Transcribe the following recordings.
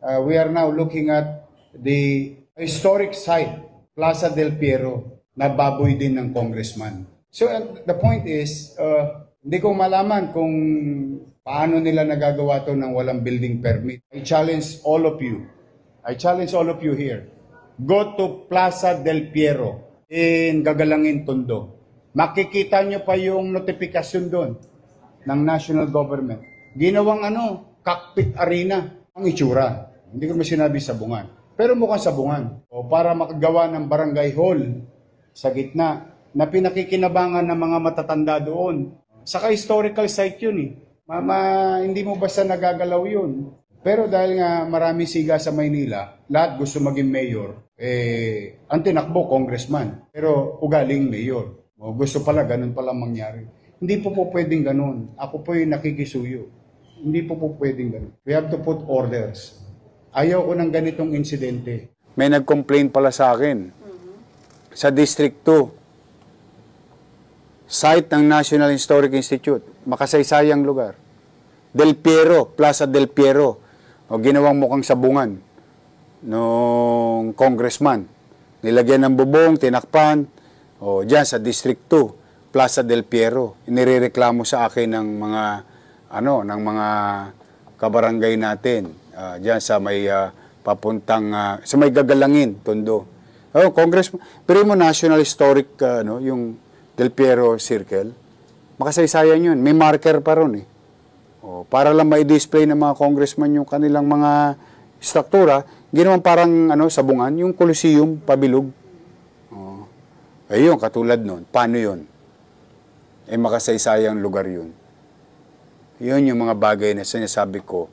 We are now looking at the historic site, Plaza del Piero, na baboy din ng congressman. So the point is, hindi ko malaman kung paano nila nagagawa to ng walang building permit. I challenge all of you. I challenge all of you here. Go to Plaza del Piero in Gagalangin, Tondo. Makikita nyo pa yung notifikasyon doon ng national government. Ginawang cockpit arena ang itsura. Hindi ko sinabi sabungan. Pero mukhang sabungan. O para makagawa ng barangay hall sa gitna na pinakikinabangan ng mga matatanda doon. Saka historical site yun eh. Hindi mo basta nagagalaw yun. Pero dahil nga marami siga sa Maynila, lahat gusto maging mayor, ang tinakbo congressman, pero ugaling mayor. O gusto pala, ganun pala mangyari. Hindi po pwedeng ganun. Ako po yung nakikisuyo. Hindi po pwedeng ganun. We have to put orders. Ayaw ko ng ganitong insidente. May nag-complain pala sa akin. Sa District 2. Site ng National Historic Institute. Makasaysayang lugar. Del Piero, Plaza del Piero. O ginawang mukhang sabungan nung congressman. Nilagyan ng bubong, tinakpan. O dyan sa District 2, Plaza del Piero. Inirereklamo sa akin ng mga ng mga kabarangay natin. Dyan sa may papuntang sa may Gagalangin, Tondo. Oh, congressman. Pero mo National Historic yung Del Piero Circle. Makasaysayan yun. May marker pa ron eh. O, para lang ma-display ng mga congressman yung kanilang mga struktura, ginawan parang sabungan, yung Coliseum, pabilog. Ayun, katulad nun. Paano yun? Makasaysayang lugar yun. Yun yung mga bagay na sinasabi ko,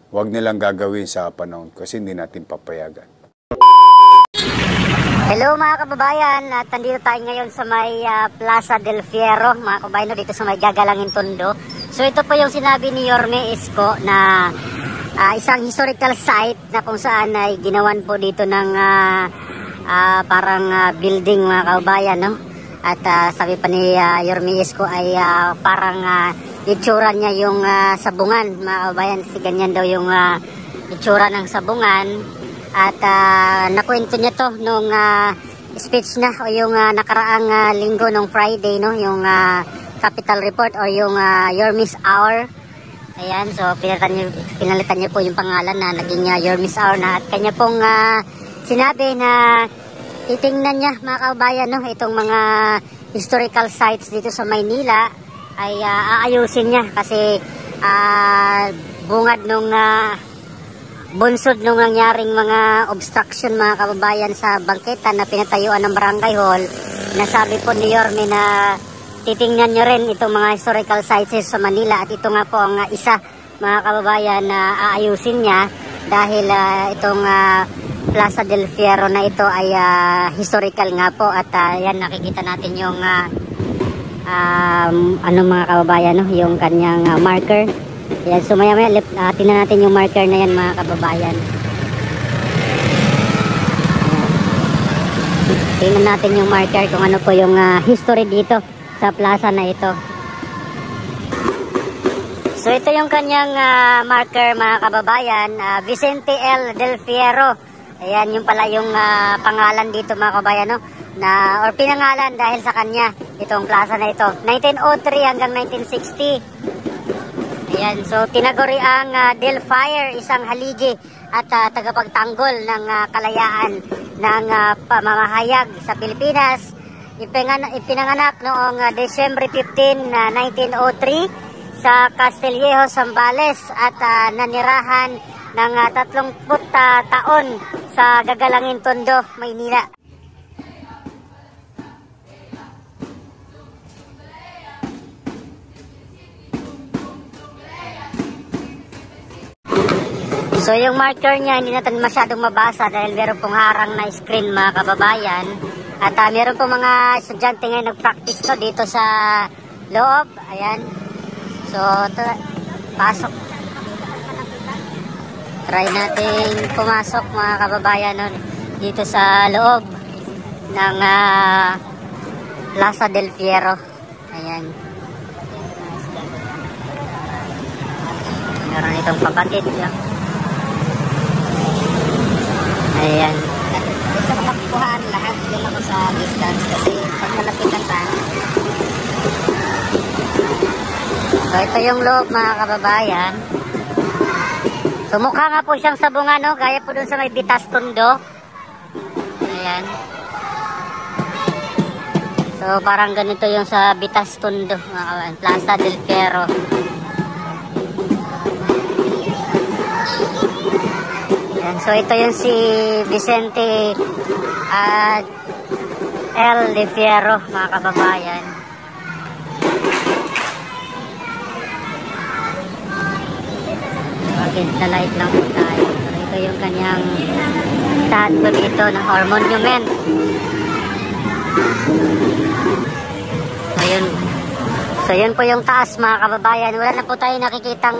huwag nilang gagawin sa panahon kasi hindi natin papayagan. Hello mga kababayan, at nandito tayo ngayon sa may Plaza del Piero, mga kababayan, dito sa may Gagalangin, Tondo. So ito po yung sinabi ni Yorme Isko na isang historical site na kung saan ay ginawan po dito ng parang building, mga kababayan, no? At sabi pa ni Yorme Isko ay parang itsura niya yung sabungan, mga kababayan, kasi ganyan daw yung itsura ng sabungan. At nakwento niya to nung speech na o yung nakaraang linggo nung Friday, no, yung Capital Report o yung Yorme's Hour. Ayan, so pinalitan niya po yung pangalan na naging Yorme's Hour na, at kanya pong sinabi na titingnan niya, mga kababayan, no, itong mga historical sites dito sa Maynila ay aayusin niya kasi bungad nung bunsod nung nangyaring mga obstruction, mga kababayan, sa bangketa na pinatayuan ng barangay hall. Nasabi po ni Yorme na titingnan nyo rin itong mga historical sites sa Manila, at ito nga po ang isa, mga kababayan, na aayusin niya dahil itong Plaza del Piero na ito ay historical nga po, at yan nakikita natin yung mga kababayan, no, yung kanyang marker. Yan, so maya-maya tingnan natin yung marker na yan, mga kababayan. Tingnan natin yung marker kung ano po yung history dito sa plaza na ito. So ito yung kanyang marker, mga kababayan, Vicente L. Del Piero. Ayan, yung pala yung pangalan dito, mga kababayan, no? Or pinangalan dahil sa kanya itong plaza na ito. 1903 hanggang 1960. Ayan, so tinaguri ang Del Fire, isang haligi at tagapagtanggol ng kalayaan ng pamamahayag sa Pilipinas. Ipinanganak noong December 15, 1903 sa Castillejo, Zambales, at nanirahan ng 30 taon sa Gagalangin, Tondo, Maynila. So yung marker niya hindi natin masyadong mabasa dahil meron pong harang na screen, mga kababayan. At meron pong mga estudyante ngayon nag-practice to dito sa loob. Ayan. So pasok. Try natin pumasok, mga kababayan, no, dito sa loob ng Plaza del Piero. Ayan. Meron itong kapatid. Yan. So ito yung loob mga kababayan. So mukha nga po siyang sabungan, no? Gaya po dun sa may Bitas Tondo. Ayan. So parang ganito yung sa Bitas Tondo, mga kababayan. Plaza del Fierro. Ayan. So ito yung si Vicente L. de Fierro, mga kababayan. Against the light lang po tayo. So, ito yung kanyang statue dito or monument. So yun po yung taas mga kababayan. Wala na po tayo nakikitang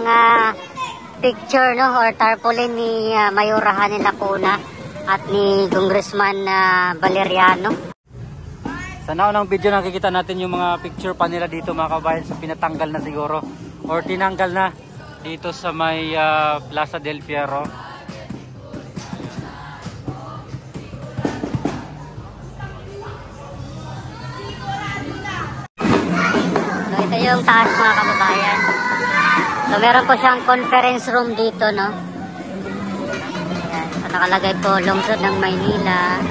picture, no, or tarpaulin ni Mayor Hanin Lacuna at ni Congressman Valeriano. Sa naunang video nakikita natin yung mga picture pa nila dito mga kababayan, sa pinatanggal na siguro or tinanggal na dito sa may Plaza del Fierro. So ito yung taas mga kababayan. So meron po siyang conference room dito, no. Ayan. So nakalagay po lungsod ng Maynila.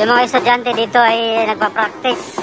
Yung mga estudyante dito ay nagpa-practice.